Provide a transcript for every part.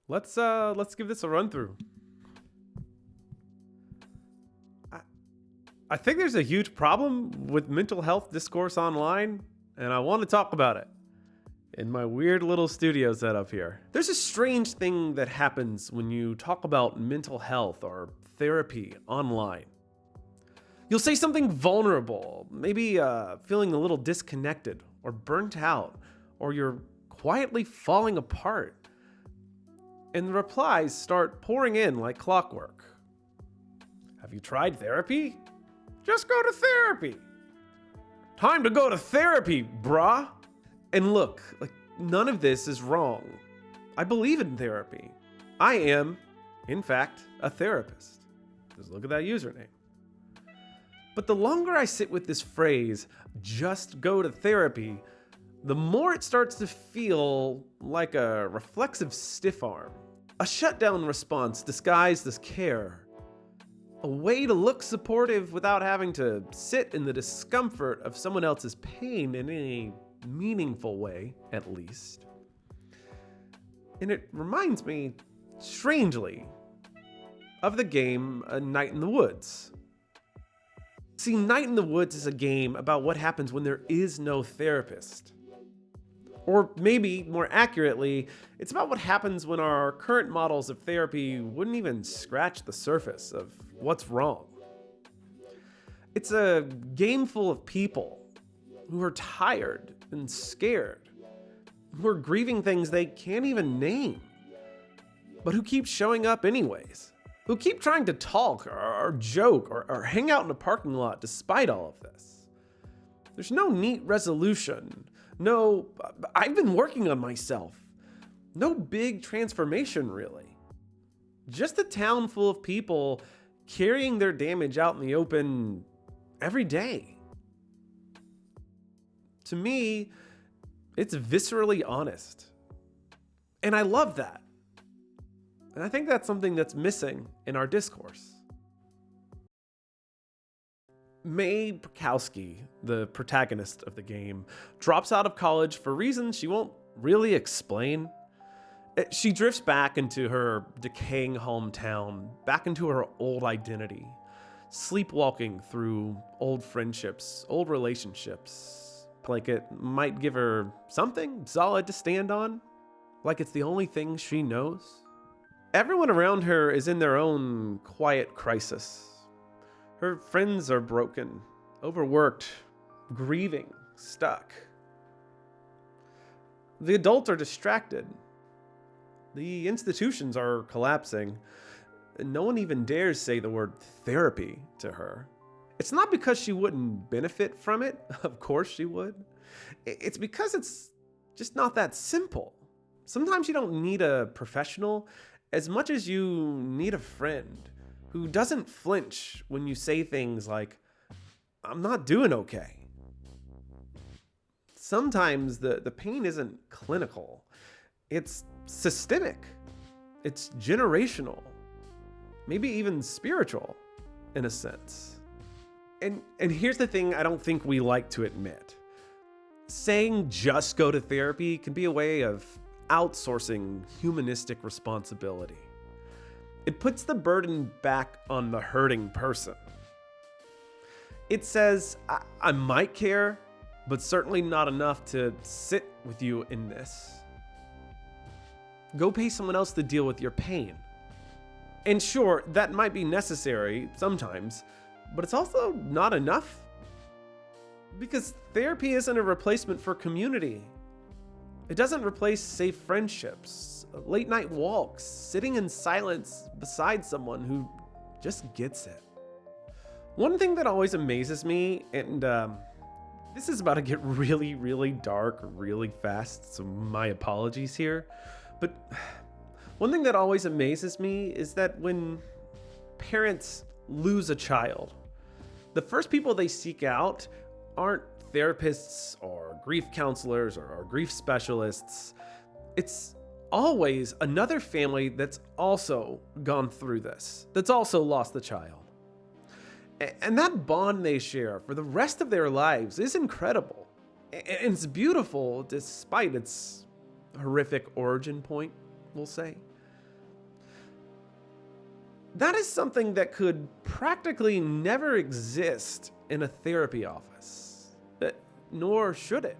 Let's give this a run through. I, I think there's a huge problem with mental health discourse online, and I want to talk about it in my weird little studio setup here. There's a strange thing that happens when you talk about mental health or therapy online. You'll say something vulnerable, maybe feeling a little disconnected or burnt out, or you're quietly falling apart. And the replies start pouring in like clockwork. Have you tried therapy? Just go to therapy. Time to go to therapy, brah. And look, none of this is wrong. I believe in therapy. I am, in fact, a therapist. Just look at that username. But the longer I sit with this phrase, just go to therapy, the more it starts to feel like a reflexive stiff arm, a shutdown response disguised as care, a way to look supportive without having to sit in the discomfort of someone else's pain in any meaningful way, at least. And it reminds me, strangely, of the game A Night in the Woods. See, Night in the Woods is a game about what happens when there is no therapist. Or maybe, more accurately, it's about what happens when our current models of therapy wouldn't even scratch the surface of what's wrong. It's a game full of people who are tired and scared, who are grieving things they can't even name, but who keep showing up anyways. Who keep trying to talk or joke or hang out in a parking lot despite all of this. There's no neat resolution. No, I've been working on myself. No big transformation, really. Just a town full of people carrying their damage out in the open every day. To me, it's viscerally honest. And I love that. And I think that's something that's missing in our discourse. May Bukowski, the protagonist of the game, drops out of college for reasons she won't really explain. She drifts back into her decaying hometown, back into her old identity, sleepwalking through old friendships, old relationships, like it might give her something solid to stand on, like it's the only thing she knows. Everyone around her is in their own quiet crisis. Her friends are broken, overworked, grieving, stuck. The adults are distracted. The institutions are collapsing. No one even dares say the word therapy to her. It's not because she wouldn't benefit from it. Of course she would. It's because it's just not that simple. Sometimes you don't need a professional as much as you need a friend who doesn't flinch when you say things like, I'm not doing okay. Sometimes the pain isn't clinical. It's systemic. It's generational. Maybe even spiritual, in a sense. And here's the thing I don't think we like to admit. Saying just go to therapy can be a way of outsourcing humanistic responsibility. It puts the burden back on the hurting person. It says, I might care, but certainly not enough to sit with you in this. Go pay someone else to deal with your pain. And sure, that might be necessary sometimes, but it's also not enough. Because therapy isn't a replacement for community. It doesn't replace safe friendships, late night walks, sitting in silence beside someone who just gets it. One thing that always amazes me, and this is about to get really, really dark really fast, so my apologies here, but one thing that always amazes me is that when parents lose a child, the first people they seek out aren't therapists or grief counselors or grief specialists. It's always another family that's also gone through this, that's also lost the child. And that bond they share for the rest of their lives is incredible. And it's beautiful despite its horrific origin point, we'll say. That is something that could practically never exist in a therapy office, nor should it,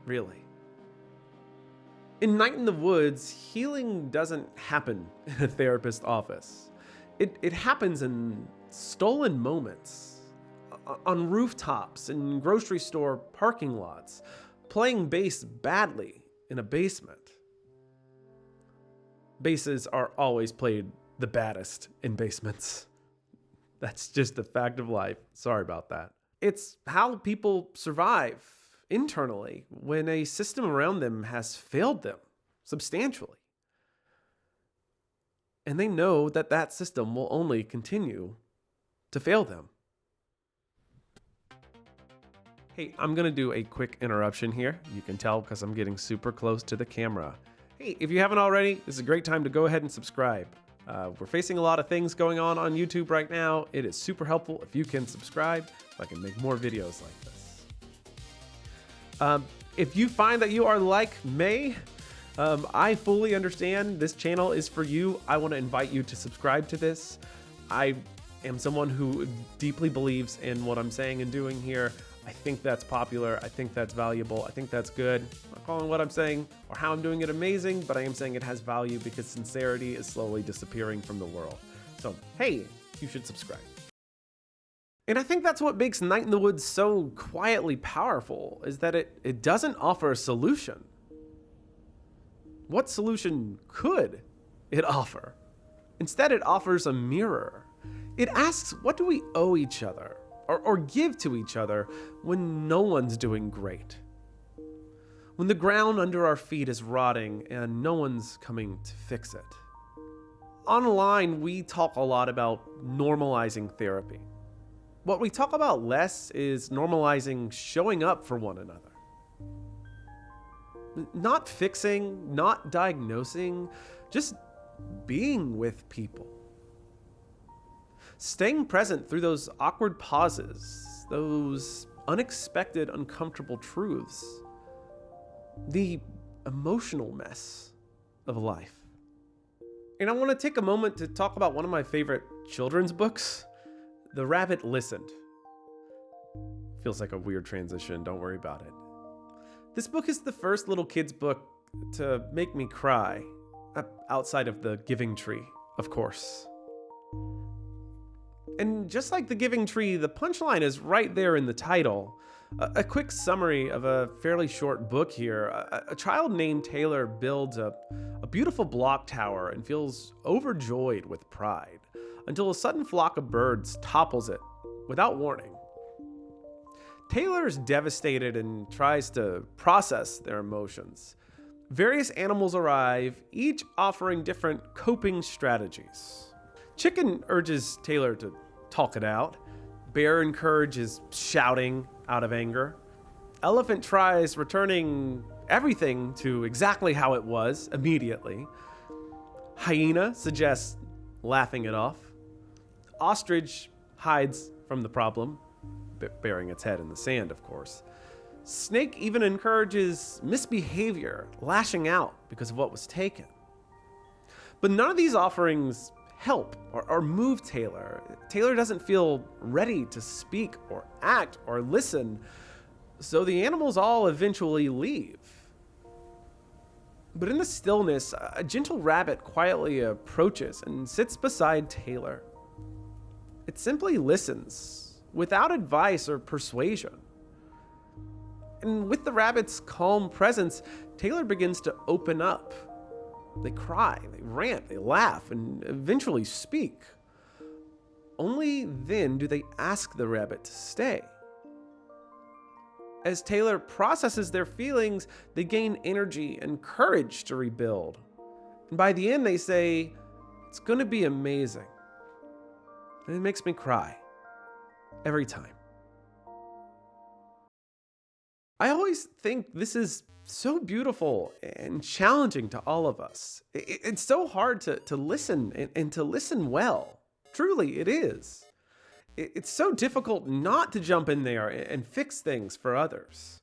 really. In Night in the Woods, healing doesn't happen in a therapist office. It happens in stolen moments, on rooftops, in grocery store parking lots, playing bass badly in a basement. Basses are always played the baddest in basements. That's just a fact of life. Sorry about that. It's how people survive internally when a system around them has failed them substantially. And they know that that system will only continue to fail them. Hey, I'm gonna do a quick interruption here. You can tell because I'm getting super close to the camera. Hey, if you haven't already, this is a great time to go ahead and subscribe. We're facing a lot of things going on YouTube right now. It is super helpful if you can subscribe so I can make more videos like this. If you find that you are like May, I fully understand this channel is for you. I want to invite you to subscribe to this. I am someone who deeply believes in what I'm saying and doing here. I think that's popular. I think that's valuable. I think that's good. I'm not calling what I'm saying or how I'm doing it amazing, but I am saying it has value because sincerity is slowly disappearing from the world. So, hey, you should subscribe. And I think that's what makes Night in the Woods so quietly powerful, is that it doesn't offer a solution. What solution could it offer? Instead, it offers a mirror. It asks, what do we owe each other? Or give to each other when no one's doing great. When the ground under our feet is rotting and no one's coming to fix it. Online, we talk a lot about normalizing therapy. What we talk about less is normalizing showing up for one another. Not fixing, not diagnosing, just being with people. Staying present through those awkward pauses, those unexpected, uncomfortable truths, the emotional mess of life. And I want to take a moment to talk about one of my favorite children's books, The Rabbit Listened. Feels like a weird transition, don't worry about it. This book is the first little kid's book to make me cry, outside of The Giving Tree, of course. And just like The Giving Tree, the punchline is right there in the title. A quick summary of a fairly short book here. A child named Taylor builds a beautiful block tower and feels overjoyed with pride until a sudden flock of birds topples it without warning. Taylor is devastated and tries to process their emotions. Various animals arrive, each offering different coping strategies. Chicken urges Taylor to talk it out. Bear encourages shouting out of anger. Elephant tries returning everything to exactly how it was immediately. Hyena suggests laughing it off. Ostrich hides from the problem, burying its head in the sand, of course. Snake even encourages misbehavior, lashing out because of what was taken. But none of these offerings help or move Taylor. Taylor doesn't feel ready to speak or act or listen, so the animals all eventually leave. But in the stillness, a gentle rabbit quietly approaches and sits beside Taylor. It simply listens, without advice or persuasion. And with the rabbit's calm presence, Taylor begins to open up. They cry, they rant, they laugh, and eventually speak. Only then do they ask the rabbit to stay. As Taylor processes their feelings, they gain energy and courage to rebuild. And by the end, they say, "It's going to be amazing." And it makes me cry. Every time. I always think this is so beautiful and challenging to all of us. It's so hard to listen and to listen well. Truly, it is. It's so difficult not to jump in there and fix things for others.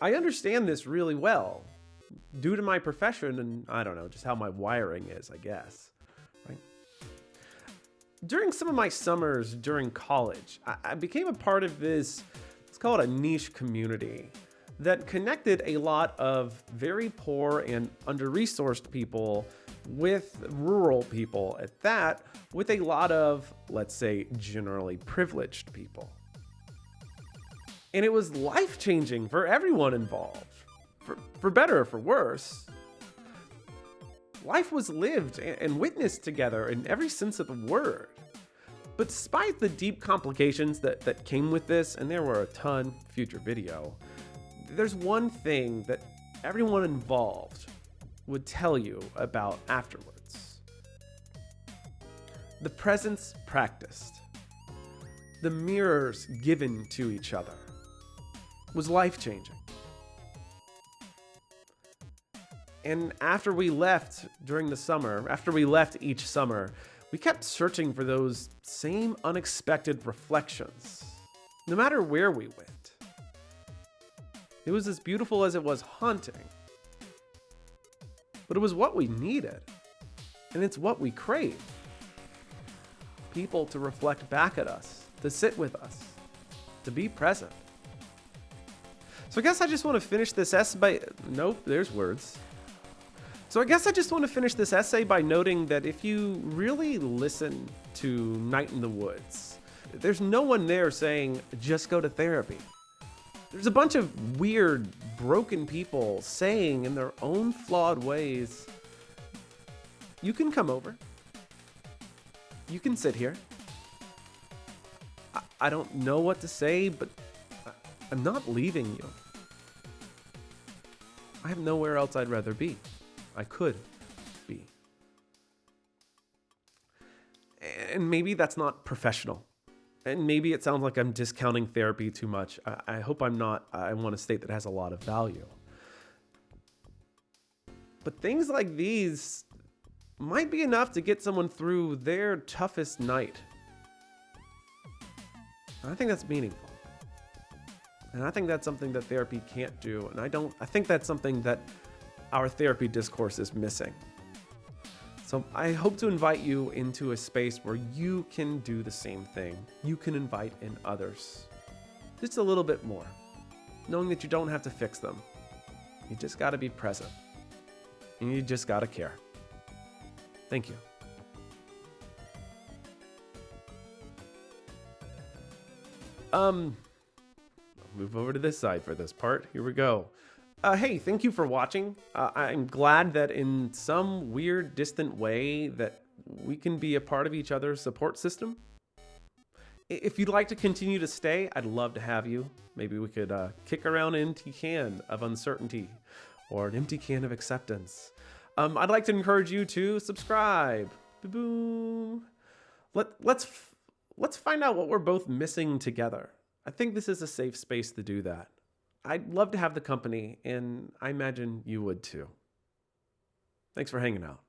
I understand this really well due to my profession and I don't know, just how my wiring is, I guess. Right? During some of my summers during college, I became a part of this, let's call it a niche community that connected a lot of very poor and under-resourced people with rural people at that, with a lot of, let's say, generally privileged people. And it was life-changing for everyone involved, for better or for worse. Life was lived and witnessed together in every sense of the word. But despite the deep complications that came with this, and there were a ton, future video, there's one thing that everyone involved would tell you about afterwards. The presence practiced, the mirrors given to each other, was life-changing. And after we left during the summer, after we left each summer, we kept searching for those same unexpected reflections, no matter where we went. It was as beautiful as it was haunting. But it was what we needed, and it's what we crave. People to reflect back at us, to sit with us, to be present. So I guess I just want to finish this essay by... Nope, there's words. So I guess I just want to finish this essay by noting that if you really listen to Night in the Woods, there's no one there saying, just go to therapy. There's a bunch of weird, broken people saying in their own flawed ways, you can come over. You can sit here. I don't know what to say, but I'm not leaving you. I have nowhere else I'd rather be. I could be. And maybe that's not professional. And maybe it sounds like I'm discounting therapy too much. I hope I'm not. I want to state that it has a lot of value. But things like these might be enough to get someone through their toughest night. And I think that's meaningful. And I think that's something that therapy can't do. And I think that's something that our therapy discourse is missing. So I hope to invite you into a space where you can do the same thing. You can invite in others. Just a little bit more. Knowing that you don't have to fix them. You just gotta be present. And you just gotta care. Thank you. I'll move over to this side for this part. Here we go. Hey, thank you for watching. I'm glad that in some weird, distant way that we can be a part of each other's support system. If you'd like to continue to stay, I'd love to have you. Maybe we could kick around an empty can of uncertainty or an empty can of acceptance. I'd like to encourage you to subscribe. Boom. Let's find out what we're both missing together. I think this is a safe space to do that. I'd love to have the company, and I imagine you would too. Thanks for hanging out.